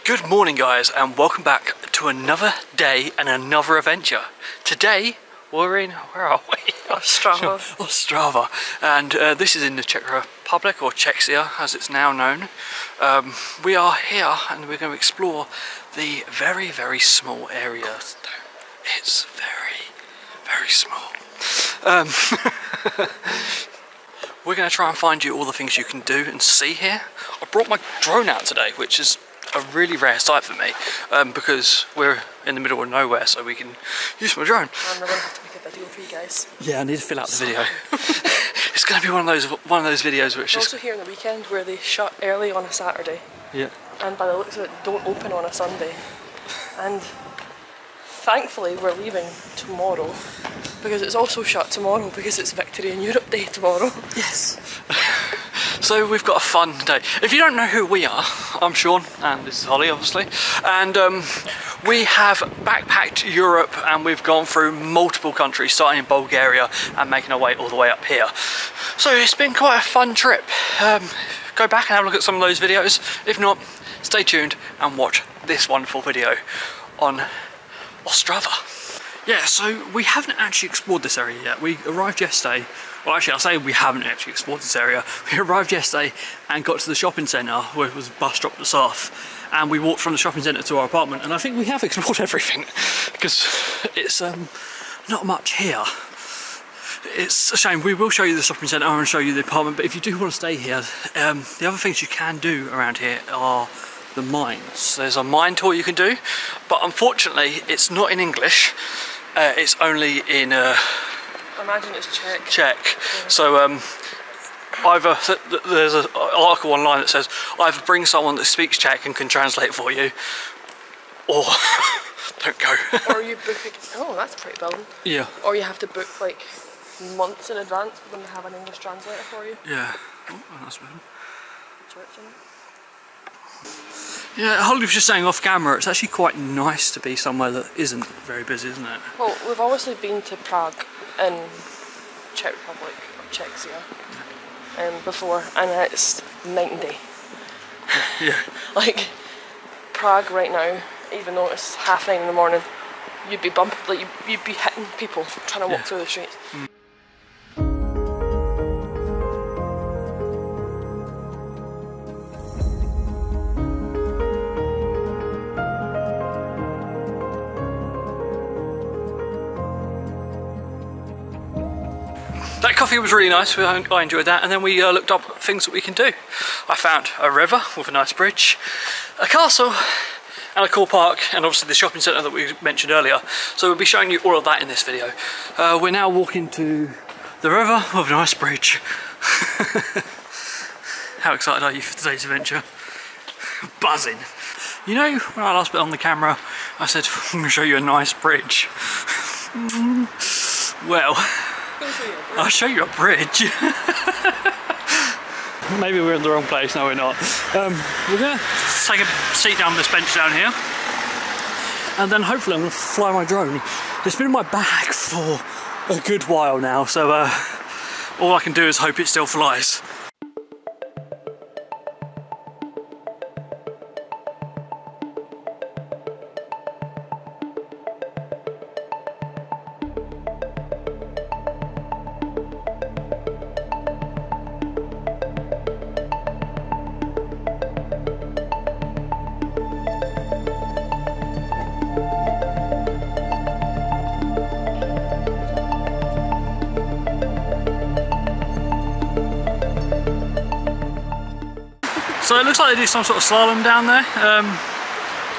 Good morning guys, and welcome back to another day and another adventure. Today we're in, where are we? Ostrava. Ostrava, and this is in the Czech Republic, or Czechia as it's now known. We are here and we're going to explore the very, very small area. It's very, very small. We're going to try and find you all the things you can do and see here. I brought my drone out today, which is a really rare sight for me, because we're in the middle of nowhere, so we can use my drone. And I'm going to have to make a video for you guys. Yeah, I need to fill out the video. It's going to be one of those videos which is also here on the weekend where they shut early on a Saturday. Yeah. And by the looks of it, don't open on a Sunday. And thankfully we're leaving tomorrow because it's also shut tomorrow because it's Victory in Europe Day tomorrow. Yes. So we've got a fun day. If you don't know who we are, I'm Sean, and this is Holly obviously, and we have backpacked Europe and we've gone through multiple countries, starting in Bulgaria and making our way all the way up here. So it's been quite a fun trip. Go back and have a look at some of those videos. If not, stay tuned and watch this wonderful video on Ostrava. Yeah, so we haven't actually explored this area yet. We arrived yesterday. Well, actually, I'll say we haven't actually explored this area. We arrived yesterday and got to the shopping centre where it was bus dropped us off, and we walked from the shopping centre to our apartment, and I think we have explored everything because it's not much here. It's a shame. We will show you the shopping centre and show you the apartment, but if you do want to stay here, the other things you can do around here are the mines. There's a mine tour you can do, but unfortunately it's not in English. It's only in I imagine it's Czech. Czech. Yeah. So either there's an article online that says either bring someone that speaks Czech and can translate for you, or don't go. Or you book oh, that's a pretty building. Yeah. Or you have to book like months in advance for them to have an English translator for you. Yeah. Oh, nice building. Church, isn't it? Yeah, Holly was just saying off camera, it's actually quite nice to be somewhere that isn't very busy, isn't it? Well, we've obviously been to Prague in Czech Republic, or Czechia, before, and it's night and day. Yeah. Like, Prague right now, even though it's 9:30 in the morning, you'd be you'd be hitting people trying to walk through the streets. Mm. That coffee was really nice, I enjoyed that, and then we looked up things that we can do. I found a river with a nice bridge, a castle, and a cool park, and obviously the shopping centre that we mentioned earlier. So we'll be showing you all of that in this video. We're now walking to the river with a nice bridge. How excited are you for today's adventure? Buzzing. You know, when I last bit on the camera, I said, I'm going to show you a nice bridge. Well, I'll show you a bridge. Maybe we're in the wrong place. No, we're not. We're going to take a seat down this bench down here, and then hopefully I'm going to fly my drone. It's been in my bag for a good while now, so all I can do is hope it still flies. So it looks like they do some sort of slalom down there.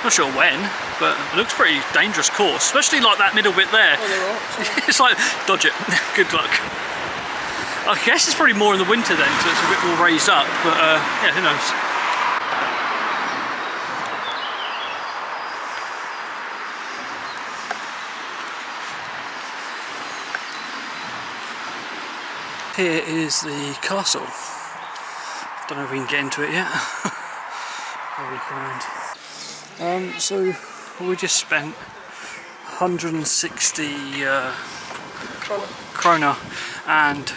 Not sure when, but it looks pretty dangerous course, especially like that middle bit there. Oh, it's like, dodge it, good luck. I guess it's probably more in the winter then, so it's a bit more raised up, but yeah, who knows. Here is the castle. Don't know if we can get into it yet. Have a look around. So we just spent 160 krona, and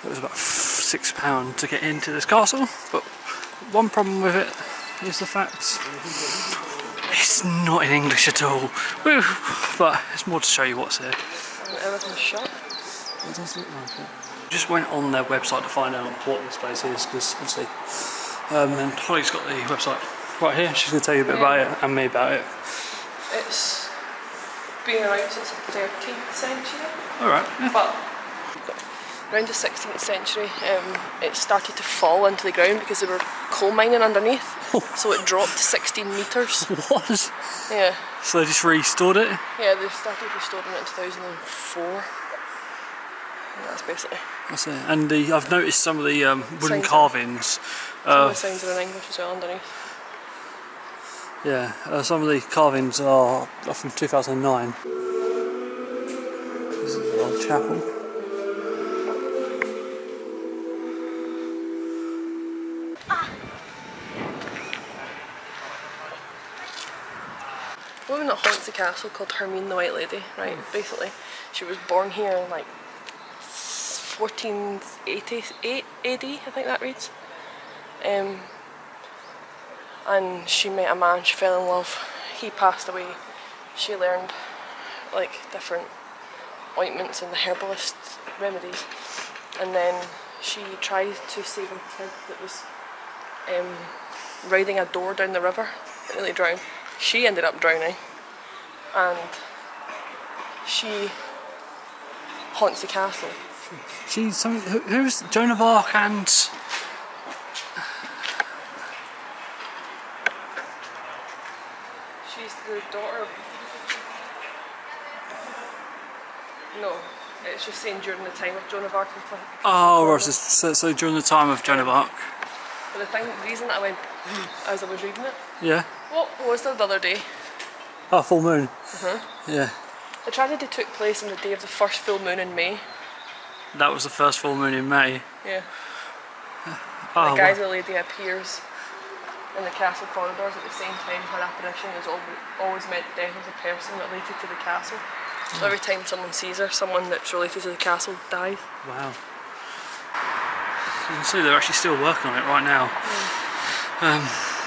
it was about £6 to get into this castle. But one problem with it is the fact it's not in English at all. Woo. But it's more to show you what's here. And everything's shut. It does look like it. Just went on their website to find out what this place is, because obviously, and Holly's got the website right here. She's going to tell you a bit about it and me about it. It's been around since the 13th century. Alright. Yeah. But around the 16th century, it started to fall into the ground because they were coal mining underneath. So it dropped 16 metres. What? Yeah. So they just restored it? Yeah, they started restoring it in 2004. And that's basically. That's it. And I've noticed some of the wooden Signs carvings. Some of the signs are in English as well underneath. Yeah, some of the carvings are from 2009. This is the old chapel. A woman that haunts the castle called Hermine the White Lady, right? Basically, she was born here in like 1488 AD, I think that reads. And she met a man, she fell in love, he passed away. She learned like different ointments and the herbalist remedies, and then she tried to save a kid that was riding a door down the river, nearly drowned. She ended up drowning, and she haunts the castle. She's something. Who's Joan of Arc and? She's the daughter of. No, it's just saying during the time of Joan of Arc. Oh, right. So during the time of Joan of Arc. But the reason that I went as I was reading it. Yeah. What was there the other day? Oh, full moon. Yeah. The tragedy took place on the day of the first full moon in May. That was the first full moon in May. Yeah. Oh, the Geyser Lady appears in the castle corridors at the same time. Her apparition is always meant death as a person related to the castle. So every time someone sees her, someone that's related to the castle dies. Wow. You can see they're actually still working on it right now.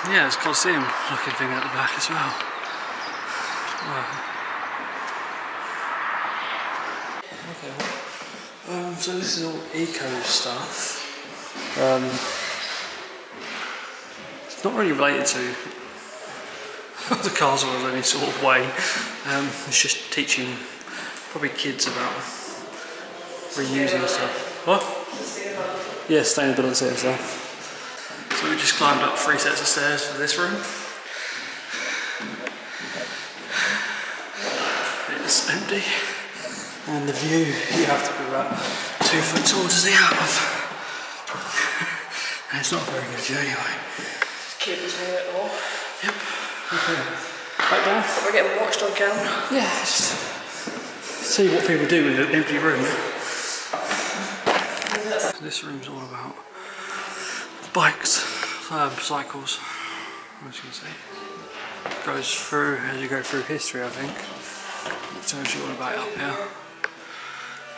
Yeah, there's a Colosseum looking thing at the back as well. Wow. Okay. So this is all eco stuff. It's not really related to the castle in any sort of way. It's just teaching probably kids about reusing stuff. What? Yeah, sustainability and stuff. So we just climbed up 3 sets of stairs for this room. It's empty. And the view, you have to be about 2 foot tall to see out of. And it's not a very good view anyway. Cables near it all. Yep. Okay. Back down. But we're getting watched on camera. Yeah, just see what people do in an empty room. This room's all about bikes, cycles, as you can see. Goes through, as you go through history, I think. It tells you all about it up here.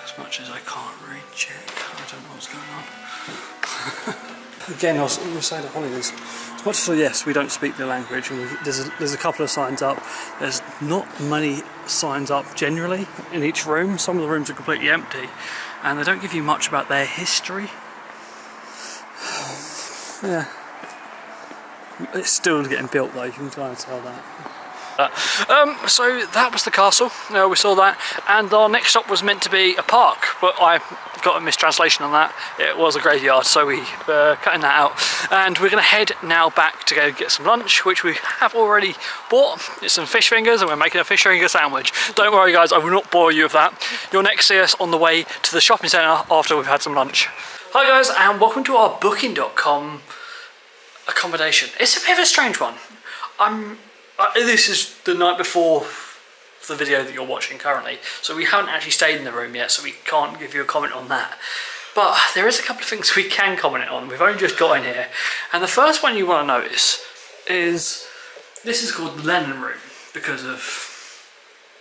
As much as I can't read Czech, I don't know what's going on. Again, we'll say to Holly, as much as yes, we don't speak the language, and there's a couple of signs up. There's not many signs up generally in each room. Some of the rooms are completely empty, and they don't give you much about their history. Yeah, it's still getting built though. You can kind of tell that. So that was the castle. We saw that, and our next stop was meant to be a park, but I got a mistranslation on that. It was a graveyard, so we cutting that out. And we're going to head now back to go get some lunch, which we have already bought. It's some fish fingers, and we're making a fish finger sandwich. Don't worry, guys, I will not bore you with that. You'll next see us on the way to the shopping centre after we've had some lunch. Hi guys, and welcome to our Booking.com accommodation. It's a bit of a strange one. This is the night before the video that you're watching currently, so we haven't actually stayed in the room yet, so we can't give you a comment on that. But there is a couple of things we can comment on. We've only just got in here, and the first one you want to notice is this is called the Lennon Room because of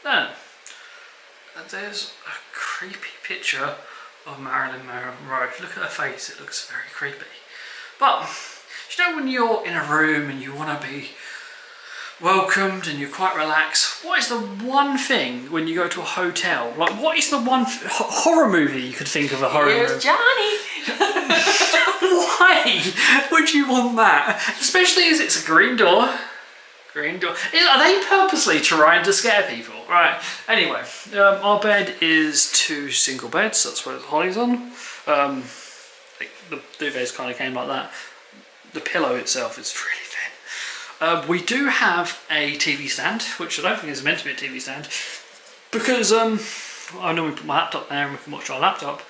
Lennon. And there's a creepy picture of Marilyn Monroe. Look at her face, it looks very creepy. But you know when you're in a room and you want to be welcomed and you're quite relaxed, what is the one thing when you go to a hotel? Like, what is the one horror movie you could think of a horror movie? Here's Johnny! Why would you want that? Especially as it's a green door. Green door. Are they purposely trying to scare people? Right. Anyway, our bed is 2 single beds. That's what Holly's on. The duvets kind of came like that. The pillow itself is really thin. We do have a TV stand, which I don't think is meant to be a TV stand, because I normally put my laptop there and we can watch our laptop.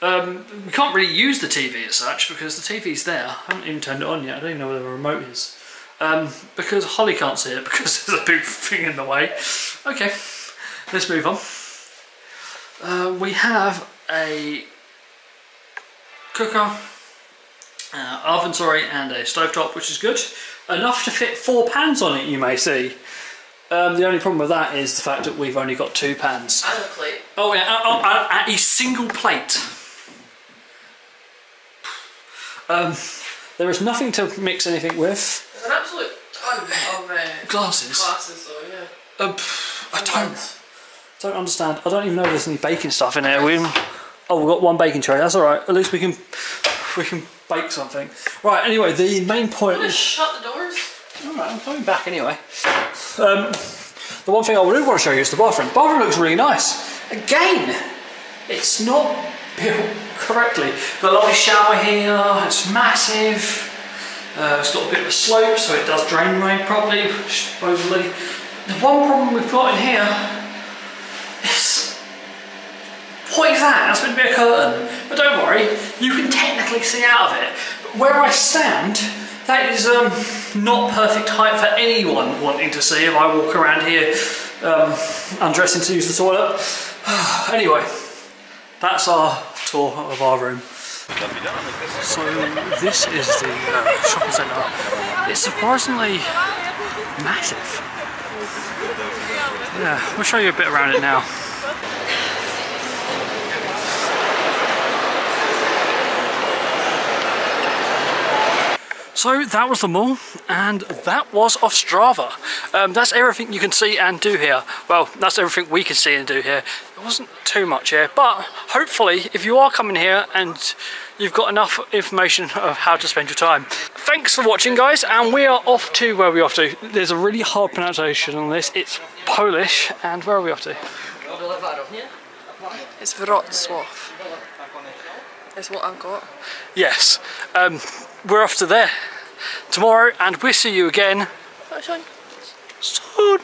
We can't really use the TV as such because the TV's there. I haven't even turned it on yet. I don't even know where the remote is. Because Holly can't see it because there's a big thing in the way. Okay, let's move on. We have a cooker, oven, sorry, and a stovetop, which is good. Enough to fit 4 pans on it, you may see. The only problem with that is the fact that we've only got 2 pans. And a plate. Oh yeah, a single plate. There is nothing to mix anything with. There's an absolute ton of glasses. Glasses though, yeah. I don't understand. I don't even know if there's any baking stuff in here. We've got 1 baking tray. That's all right. At least we can bake something. Right. Anyway, the main point is shut the doors. All right. I'm coming back anyway. The one thing I would want to show you is the bathroom. The bathroom looks really nice. Again, it's not built correctly. Got a lovely shower here. It's massive. It's got a bit of a slope, so it does drain rain properly, supposedly. The one problem we've got in here is, what is that? That's meant to be a curtain. But don't worry, you can technically see out of it. But where I stand, that is not perfect height for anyone wanting to see if I walk around here undressing to use the toilet. Anyway, that's our tour of our room. So this is the shopping centre. It's surprisingly massive. Yeah, we'll show you a bit around it now. So that was the mall, and that was Ostrava. That's everything you can see and do here. Well, that's everything we can see and do here. There wasn't too much here, but hopefully if you are coming here and you've got enough information of how to spend your time. Thanks for watching, guys, and we are off to, where are we off to? There's a really hard pronunciation on this. It's Polish, and where are we off to? It's Wrocław. Is what I've got. Yes, we're off to there tomorrow, and we'll see you again soon.